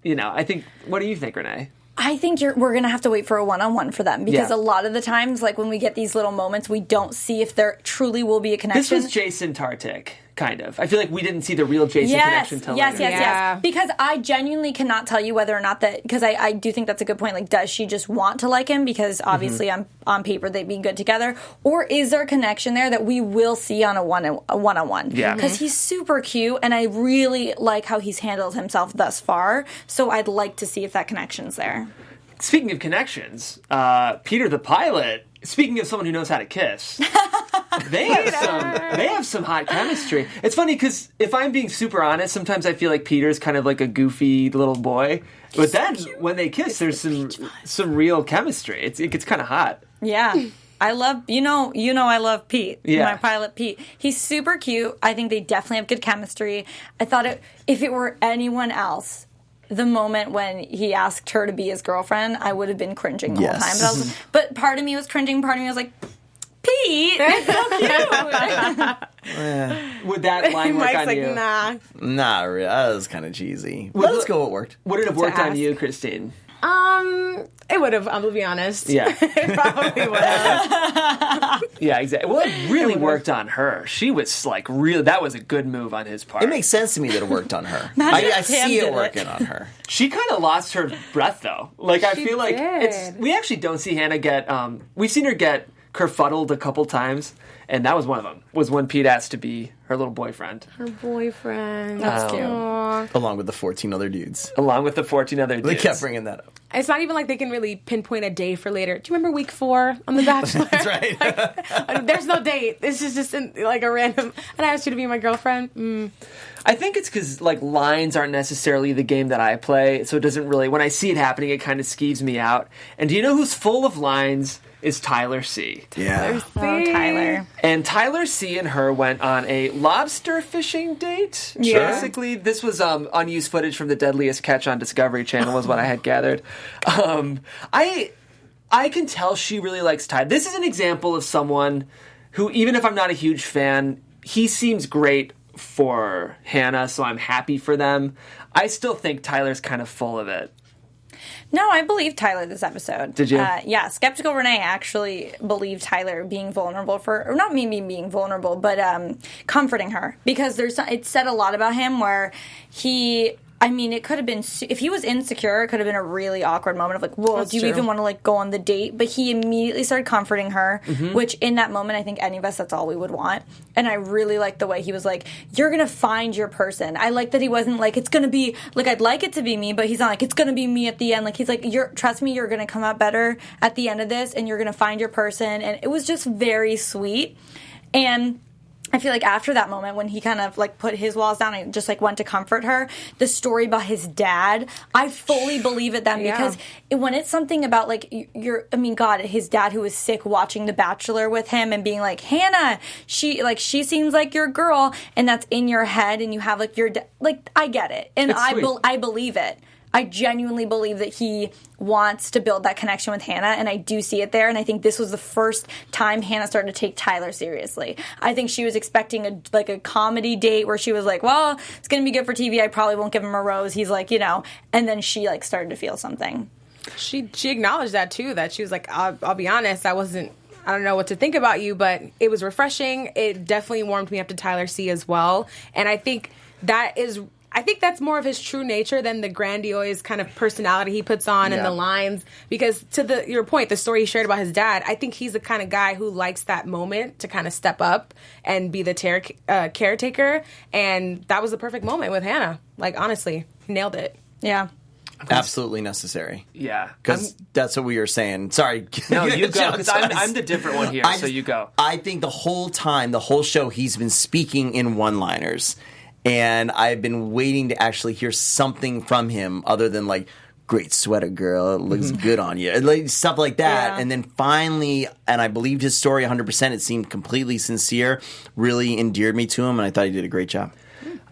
S1: I think... What do you think, Renee?
S5: I think we're going to have to wait for a one-on-one for them, because a lot of the times, like when we get these little moments, we don't see if there truly will be a connection.
S1: This was Jason Tartik, kind of. I feel like we didn't see the real Jason connection until later.
S5: Yes. Because I genuinely cannot tell you whether or not that, because I do think that's a good point. Like, does she just want to like him? Because obviously on paper they'd be good together. Or is there a connection there that we will see on a one-on-one?
S1: Yeah.
S5: Because he's super cute, and I really like how he's handled himself thus far. So I'd like to see if that connection's there.
S1: Speaking of connections, Peter the pilot, speaking of someone who knows how to kiss, they have some hot chemistry. It's funny because if I'm being super honest, sometimes I feel like Peter's kind of like a goofy little boy. But then when they kiss, there's some real chemistry. It gets kind of hot.
S5: Yeah. I love, I love Pete,
S1: my
S5: pilot Pete. He's super cute. I think they definitely have good chemistry. I thought if it were anyone else, the moment when he asked her to be his girlfriend, I would have been cringing the whole time. But part of me was cringing, part of me was like, Pete, that's so cute.
S1: Would that line work on you?
S3: Nah.
S4: Nah, really. That was kind of cheesy. But let's go. It worked.
S1: Would it have worked on you, Christine?
S3: It would have, I'm going to be honest.
S1: Yeah.
S3: It probably would have.
S1: Yeah, exactly. Well, it really worked on her. She was like, really, that was a good move on his part.
S4: It makes sense to me that it worked on her. I see it working on her.
S1: She kind of lost her breath, though. Like, I feel like we actually don't see Hannah get, we've seen her get kerfuddled a couple times, and that was one of them, was when Pete asked to be her little boyfriend.
S3: Her boyfriend.
S5: That's cute.
S4: Along with the 14 other dudes.
S1: They
S4: kept bringing that up.
S3: It's not even like they can really pinpoint a day for later. Do you remember week 4 on The Bachelor?
S4: That's right.
S3: There's no date. This is just like a random, and I asked you to be my girlfriend.
S1: I think it's because, like, lines aren't necessarily the game that I play, so it doesn't really, when I see it happening, it kind of skeeves me out. And do you know who's full of lines? Is Tyler C.
S4: Yeah.
S5: Tyler.
S1: And Tyler C. and her went on a lobster fishing date.
S3: Yeah.
S1: Basically, this was unused footage from the Deadliest Catch on Discovery Channel was what I had gathered. I can tell she really likes Tyler. This is an example of someone who, even if I'm not a huge fan, he seems great for Hannah, so I'm happy for them. I still think Tyler's kind of full of it.
S5: No, I believed Tyler this episode.
S1: Did you?
S5: Yeah, Skeptical Renee actually believed Tyler being vulnerable or not me being vulnerable, but comforting her. Because it said a lot about him where it could have been, if he was insecure, it could have been a really awkward moment of like, whoa,
S3: That's
S5: do you
S3: true.
S5: even want to like go on the date? But he immediately started comforting her, which in that moment, I think any of us, that's all we would want. And I really liked the way he was like, you're going to find your person. I like that he wasn't like, it's going to be, like, I'd like it to be me, but he's not like, it's going to be me at the end. Like, he's like, trust me, you're going to come out better at the end of this, and you're going to find your person. And it was just very sweet. And I feel like after that moment, when he kind of like put his walls down and just like went to comfort her, the story about his dad, I fully believe it then because when it's something about like his dad who was sick watching The Bachelor with him and being like, Hannah, she seems like your girl, and that's in your head, and you have like your like I get it, and I believe it. I genuinely believe that he wants to build that connection with Hannah, and I do see it there, and I think this was the first time Hannah started to take Tyler seriously. I think she was expecting a comedy date where she was like, well, it's going to be good for TV, I probably won't give him a rose. He's like, and then she like started to feel something.
S3: She acknowledged that too, that she was like, I'll be honest, I don't know what to think about you, but it was refreshing. It definitely warmed me up to Tyler C as well, and I think that's more of his true nature than the grandiose kind of personality he puts on and the lines. Because to your point, the story he shared about his dad, I think he's the kind of guy who likes that moment to kind of step up and be the caretaker. And that was the perfect moment with Hannah. Like, honestly, he nailed it.
S5: Yeah.
S4: Absolutely necessary.
S1: Yeah.
S4: Because that's what we were saying. Sorry.
S1: No, you go, because I'm the different one here, so you go.
S4: I think the whole time, the whole show, he's been speaking in one-liners. And I've been waiting to actually hear something from him other than like, great sweater, girl, it looks good on you. Like, stuff like that. Yeah. And then finally, and I believed his story 100%, it seemed completely sincere, really endeared me to him, and I thought he did a great job.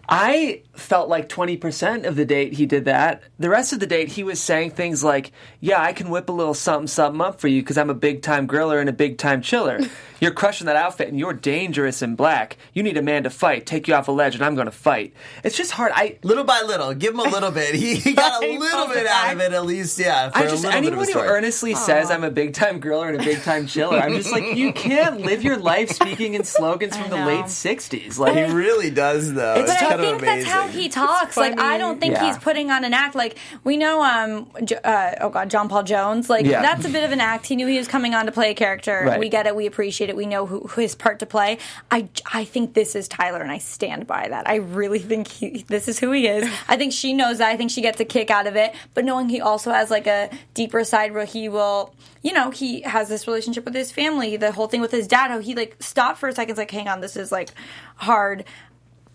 S1: I felt like 20% of the date he did that. The rest of the date he was saying things like, yeah, I can whip a little something, something up for you because I'm a big-time griller and a big-time chiller. You're crushing that outfit and you're dangerous in black. You need a man to fight, take you off a ledge, and I'm going to fight. It's just hard. Little by little, give him a little bit. He got a little bit out of it at least, yeah. Anybody who earnestly says I'm a big-time griller and a big-time chiller, I'm just like, you can't live your life speaking in slogans from the late 60s. Like,
S4: he really does, though. It's
S5: kind
S4: of
S5: I think
S4: amazing.
S5: That's how he talks. Like, I don't think he's putting on an act. Like, we know, John Paul Jones. Like, that's a bit of an act. He knew he was coming on to play a character. Right. We get it. We appreciate it. We know who his part to play. I think this is Tyler, and I stand by that. I really think this is who he is. I think she knows that. I think she gets a kick out of it. But knowing he also has, like, a deeper side where he will, he has this relationship with his family, the whole thing with his dad, how he, like, stopped for a second, like, hang on, this is, like, hard.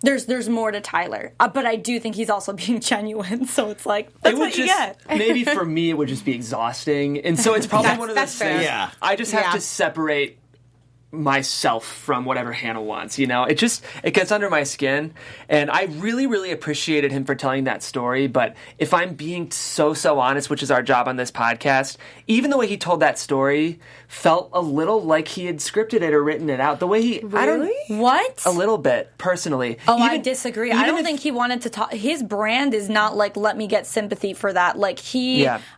S5: There's more to Tyler, but I do think he's also being genuine. So it's like that's what you get.
S1: Maybe for me, it would just be exhausting, and so it's probably one of those things. Yeah. I just have to separate myself from whatever Hannah wants. It gets under my skin, and I really, really appreciated him for telling that story. But if I'm being so honest, which is our job on this podcast, even the way he told that story felt a little like he had scripted it or written it out. The way he,
S5: What?
S1: A little bit, personally.
S5: I disagree. I don't think he wanted to talk. His brand is not like, let me get sympathy for that. Like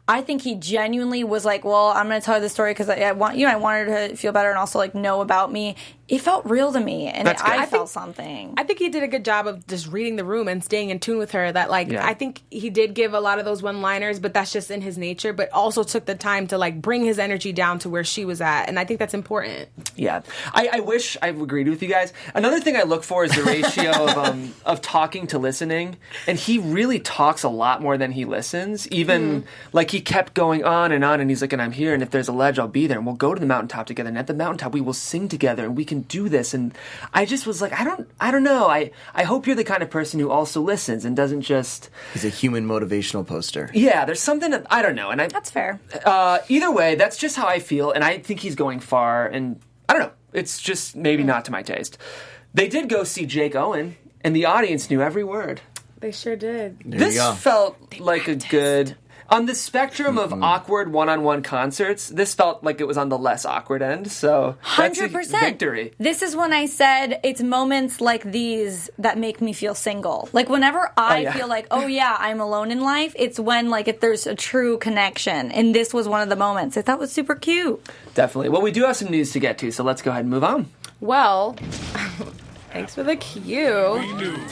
S5: I think he genuinely was like, well, I'm going to tell her the story because I want I want her to feel better and also like know about me. It felt real to me, and I felt something.
S3: I think he did a good job of just reading the room and staying in tune with her. That I think he did give a lot of those one-liners, but that's just in his nature. But also took the time to like bring his energy down to where she was at, and I think that's important.
S1: Yeah, I wish I agreed with you guys. Another thing I look for is the ratio of talking to listening, and he really talks a lot more than he listens. Even like he kept going on, and he's like, and I'm here, and if there's a ledge, I'll be there, and we'll go to the mountaintop together, and at the mountaintop we will sing together, and we can do this. And I just was like, I don't know. I hope you're the kind of person who also listens and doesn't just...
S4: He's a human motivational poster.
S1: Yeah, there's something that, I don't know. And
S5: that's fair.
S1: Either way, that's just how I feel, and I think he's going far, and I don't know. It's just maybe not to my taste. They did go see Jake Owen, and the audience knew every word.
S3: They sure did.
S1: This felt like a good... On the spectrum of awkward one-on-one concerts, this felt like it was on the less awkward end, so 100%. That's a victory.
S5: This is when I said it's moments like these that make me feel single. Like, whenever I feel like, I'm alone in life, it's when, like, if there's a true connection, and this was one of the moments. I thought it was super cute.
S1: Definitely. Well, we do have some news to get to, so let's go ahead and move on.
S3: Well, thanks for the cue.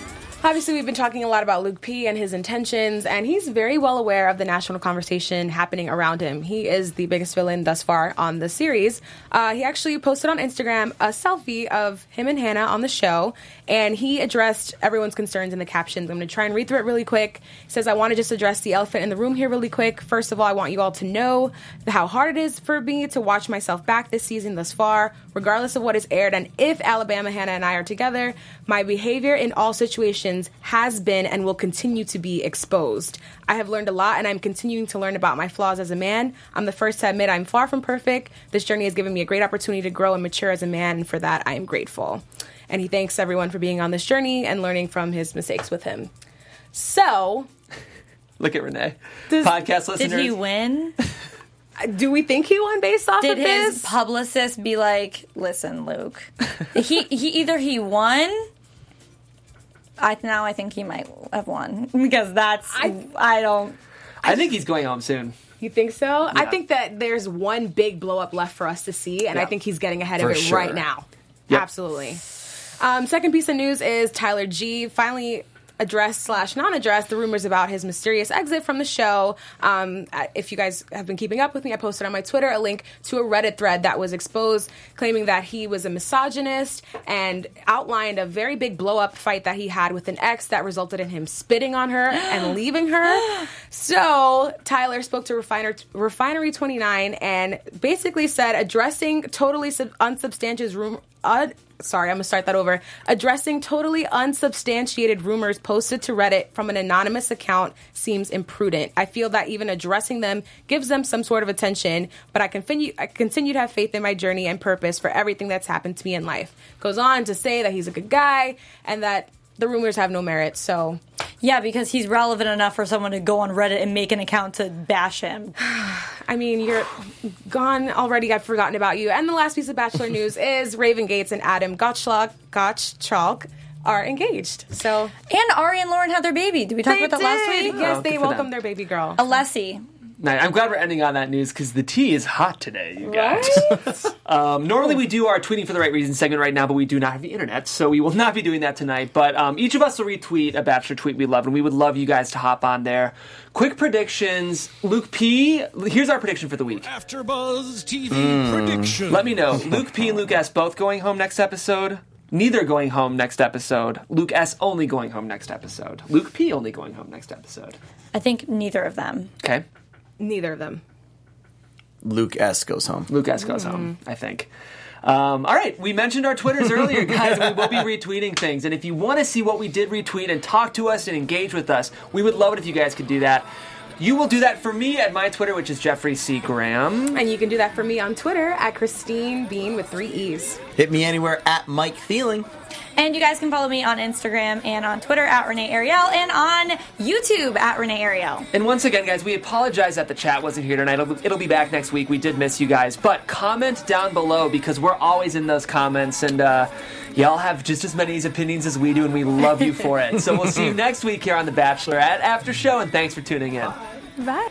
S3: Obviously, we've been talking a lot about Luke P. and his intentions, and he's very well aware of the national conversation happening around him. He is the biggest villain thus far on the series. He actually posted on Instagram a selfie of him and Hannah on the show, and he addressed everyone's concerns in the captions. I'm going to try and read through it really quick. He says, I want to just address the elephant in the room here really quick. First of all, I want you all to know how hard it is for me to watch myself back this season thus far. Regardless of what is aired and if Alabama Hannah and I are together, my behavior in all situations has been and will continue to be exposed. I have learned a lot, and I'm continuing to learn about my flaws as a man. I'm the first to admit I'm far from perfect. This journey has given me a great opportunity to grow and mature as a man, and for that, I am grateful. And he thanks everyone for being on this journey and learning from his mistakes with him. So...
S1: Look at Renee. Podcast listeners.
S5: Did he win?
S3: Do we think he won based off of this?
S5: Did his publicist be like, listen, Luke, he won... I think he might have won because I
S1: think he's going home soon.
S3: You think so?
S1: Yeah.
S3: I think that there's one big blow up left for us to see, and I think he's getting ahead of it right now.
S1: Yep.
S3: Absolutely. Second piece of news is Tyler G finally addressed/non-addressed the rumors about his mysterious exit from the show. If you guys have been keeping up with me, I posted on my Twitter a link to a Reddit thread that was exposed, claiming that he was a misogynist and outlined a very big blow-up fight that he had with an ex that resulted in him spitting on her and leaving her. So Tyler spoke to Refinery 29 and basically said, addressing totally unsubstantiated Addressing totally unsubstantiated rumors posted to Reddit from an anonymous account seems imprudent. I feel that even addressing them gives them some sort of attention, but I continue to have faith in my journey and purpose for everything that's happened to me in life. Goes on to say that he's a good guy and that the rumors have no merit, so...
S5: Yeah, because he's relevant enough for someone to go on Reddit and make an account to bash him.
S3: I mean, you're gone already. I've forgotten about you. And the last piece of Bachelor news is Raven Gates and Adam Gottschalk are engaged. So,
S5: and Ari and Lauren had their baby. Did we talk about that last week?
S3: Yes, they welcomed their baby girl.
S5: Alexis.
S1: Nice. I'm glad we're ending on that news because the tea is hot today, you guys. Right? Normally we do our tweeting for the right reasons segment right now, but we do not have the internet, so we will not be doing that tonight. But each of us will retweet a Bachelor tweet we love, and we would love you guys to hop on there. Quick predictions. Luke P., here's our prediction for the week.
S6: AfterBuzz TV prediction.
S1: Let me know. Luke P. and Luke S. both going home next episode. Neither going home next episode. Luke S. only going home next episode. Luke P. only going home next episode.
S5: I think neither of them.
S1: Okay.
S3: Neither of them.
S4: Luke S. goes home.
S1: Luke S. goes home, I think. All right, we mentioned our Twitters earlier, guys. We will be retweeting things. And if you want to see what we did retweet and talk to us and engage with us, we would love it if you guys could do that. You will do that for me at my Twitter, which is Jeffrey C. Graham.
S3: And you can do that for me on Twitter at Christine Bean with 3 E's.
S4: Hit me anywhere at Mike Theiling.
S5: And you guys can follow me on Instagram and on Twitter at Renee Ariel and on YouTube at Renee Ariel.
S1: And once again, guys, we apologize that the chat wasn't here tonight. It'll be back next week. We did miss you guys. But comment down below because we're always in those comments. And y'all have just as many opinions as we do, and we love you for it. So we'll see you next week here on The Bachelorette After Show, and thanks for tuning in.
S3: Bye.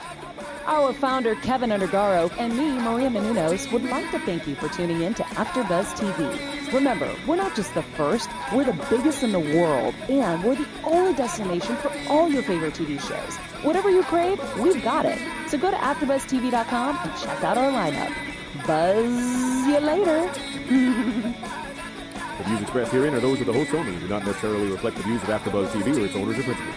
S2: Our founder, Kevin Undergaro, and me, Maria Menounos, would like to thank you for tuning in to AfterBuzz TV. Remember, we're not just the first, we're the biggest in the world, and we're the only destination for all your favorite TV shows. Whatever you crave, we've got it. So go to AfterBuzzTV.com and check out our lineup. Buzz you later.
S7: The views expressed herein are those of the hosts only and do not necessarily reflect the views of AfterBuzz TV or its owners or principals.